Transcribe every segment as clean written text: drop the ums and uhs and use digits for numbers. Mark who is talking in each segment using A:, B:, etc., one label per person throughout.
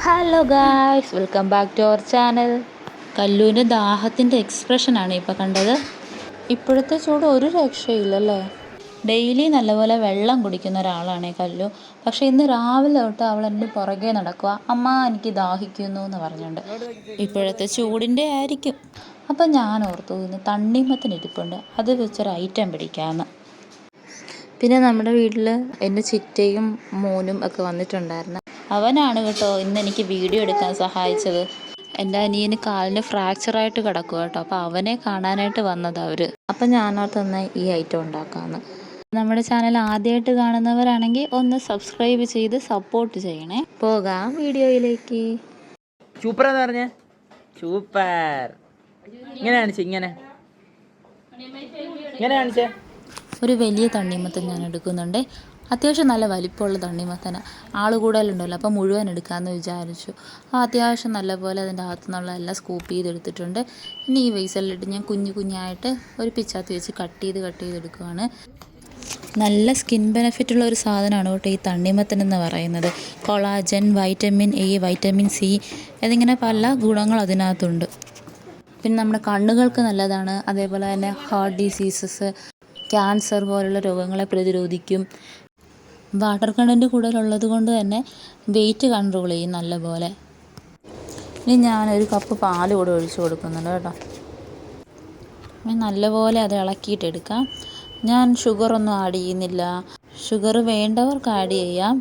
A: Hello guys, welcome back to our channel. കല്ലുവിൻ്റെ ദാഹത്തിൻ്റെ എക്സ്പ്രഷനാണ് ഇപ്പോൾ കണ്ടത്. ഇപ്പോഴത്തെ ചൂട് ഒരു രക്ഷയില്ലല്ലേ. ഡെയിലി നല്ലപോലെ വെള്ളം കുടിക്കുന്ന ഒരാളാണ് കല്ലു. പക്ഷേ ഇന്ന് രാവിലെ തൊട്ട് അവൾ എൻ്റെ പുറകെ നടക്കുക, അമ്മ എനിക്ക് ദാഹിക്കുന്നു എന്ന് പറഞ്ഞുകൊണ്ട്. ഇപ്പോഴത്തെ ചൂടിൻ്റെ ആയിരിക്കും. അപ്പം ഞാൻ ഓർത്തു ഇന്ന് തണ്ണിമത്തൻ ഇരിപ്പുണ്ട്, അത് വെച്ചൊരു ഐറ്റം പിടിക്കാമെന്ന്. പിന്നെ നമ്മുടെ വീട്ടിൽ എൻ്റെ ചിറ്റയും മോനും ഒക്കെ വന്നിട്ടുണ്ടായിരുന്നു. അവനാണ് കേട്ടോ ഇന്ന് എനിക്ക് വീഡിയോ എടുക്കാൻ സഹായിച്ചത്. എൻ്റെ അനിയന് കാലിന് ഫ്രാക്ചറായിട്ട് കിടക്കുക കേട്ടോ. അപ്പോൾ അവനെ കാണാനായിട്ട് വന്നത് അവർ. അപ്പം ഞാനോർത്ത് ഈ ഐറ്റം ഉണ്ടാക്കാമെന്ന്. നമ്മുടെ ചാനൽ ആദ്യമായിട്ട് കാണുന്നവരാണെങ്കിൽ ഒന്ന് സബ്സ്ക്രൈബ് ചെയ്ത് സപ്പോർട്ട് ചെയ്യണേ. പോകാം വീഡിയോയിലേക്ക്.
B: സൂപ്പർ എന്ന് പറഞ്ഞേ, സൂപ്പർ. ഇങ്ങനെ കാണിച്ചേ, ഇങ്ങനെ കാണിച്ചേ.
A: ഒരു വലിയ തണ്ണിമത്തൻ ഞാൻ എടുക്കുന്നുണ്ട്. അത്യാവശ്യം നല്ല വലിപ്പമുള്ള തണ്ണിമത്തന്. ആൾ കൂടുതലുണ്ടല്ലോ, അപ്പോൾ മുഴുവൻ എടുക്കാമെന്ന് വിചാരിച്ചു. അത്യാവശ്യം നല്ലപോലെ അതിൻ്റെ അകത്തുനിന്നുള്ള എല്ലാം സ്കൂപ്പ് ചെയ്തെടുത്തിട്ടുണ്ട്. ഇനി ഈ വെയ്സലിലിട്ട് ഞാൻ കുഞ്ഞു കുഞ്ഞായിട്ട് ഒരു പിച്ചാത്തി വെച്ച് കട്ട് ചെയ്തെടുക്കുകയാണ്. നല്ല സ്കിൻ ബെനിഫിറ്റുള്ള ഒരു സാധനമാണ് കേട്ടോ ഈ തണ്ണിമത്തൻ എന്ന് പറയുന്നത്. Collagen, vitamin A, vitamin C എന്നിങ്ങനെ പല ഗുണങ്ങൾ അതിനകത്തുണ്ട്. പിന്നെ നമ്മുടെ കണ്ണുകൾക്ക് നല്ലതാണ്. അതേപോലെ തന്നെ ഹാർട്ട് ഡിസീസസ്, ക്യാൻസർ പോലുള്ള രോഗങ്ങളെ പ്രതിരോധിക്കും. വാട്ടർ കണ്ടൻറ്റ് കൂടുതലുള്ളത് കൊണ്ട് തന്നെ വെയിറ്റ് കൺട്രോൾ ചെയ്യും നല്ലപോലെ. ഇനി ഞാനൊരു കപ്പ് പാൽ കൂടെ ഒഴിച്ച് കൊടുക്കുന്നുണ്ട് കേട്ടോ. നല്ലപോലെ അത് ഇളക്കിയിട്ടെടുക്കാം. ഞാൻ ഷുഗറൊന്നും ആഡ് ചെയ്യുന്നില്ല. ഷുഗർ വേണ്ടവർക്ക് ആഡ് ചെയ്യാം.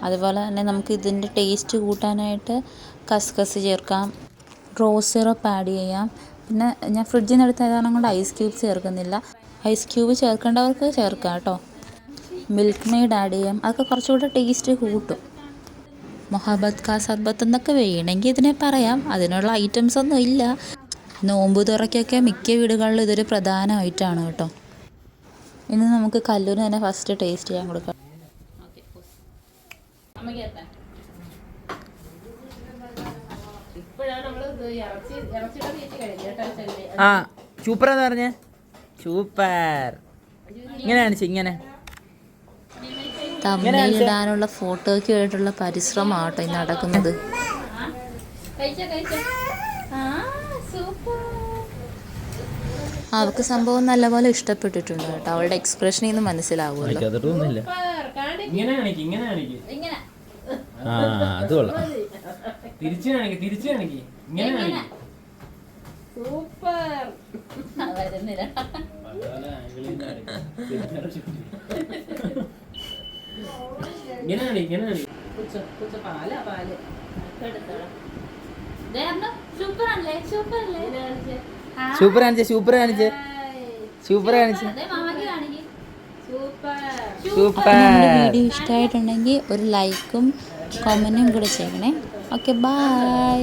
A: അതുപോലെ തന്നെ നമുക്ക് ഇതിൻ്റെ ടേസ്റ്റ് കൂട്ടാനായിട്ട് കസ്കസ് ചേർക്കാം, റോസ് സിറപ്പ് ആഡ് ചെയ്യാം. പിന്നെ ഞാൻ ഫ്രിഡ്ജിൽ നിന്ന് എടുത്ത കാരണം കൊണ്ട് ഐസ് ക്യൂബ്സ് ചേർക്കുന്നില്ല. ഐസ് ക്യൂബ് ചേർക്കേണ്ടവർക്ക് ചേർക്കാം കേട്ടോ. മിൽക്ക് മെയ്ഡ് ആഡ് ചെയ്യാം, അതൊക്കെ കുറച്ചുകൂടെ ടേസ്റ്റ് കൂട്ടും. മൊഹബത്ത് കാ സർബത്ത് എന്നൊക്കെ വേണമെങ്കിൽ ഇതിനെ പറയാം. അതിനുള്ള ഐറ്റംസ് ഒന്നും ഇല്ല. നോമ്പ് തുറക്കൊക്കെ മിക്ക വീടുകളിലും ഇതൊരു പ്രധാന ഐറ്റമാണ് കേട്ടോ. ഇനി നമുക്ക് കല്ലുവിന് തന്നെ ഫസ്റ്റ് ടേസ്റ്റ് ചെയ്യാൻ കൊടുക്കാം.
B: ആ സൂപ്പർ എന്ന് പറഞ്ഞേ, സൂപ്പർ. ഇങ്ങനെ കാണിച്ചേ, ഇങ്ങനെ
A: തമ്മിലിടാനുള്ള ഫോട്ടോയ്ക്ക് വേണ്ടിയിട്ടുള്ള പരിശ്രമമാണ് കേട്ടോ ഇന്ന് നടക്കുന്നത്. അവൾക്ക് സംഭവം നല്ലപോലെ ഇഷ്ടപ്പെട്ടിട്ടുണ്ട് കേട്ടോ. അവളുടെ എക്സ്പ്രഷനിൽ നിന്ന് മനസ്സിലാവുമല്ലോ.
B: സൂപ്പർ കാണിച്ചേ, സൂപ്പർ കാണിച്ചേ, സൂപ്പർ കാണിച്ചേ, സൂപ്പർ.
A: വീഡിയോ ഇഷ്ടമായിട്ടുണ്ടെങ്കിൽ ഒരു ലൈക്കും കമൻറ്റും കൂടെ ചെയ്യണേ. Okay, by.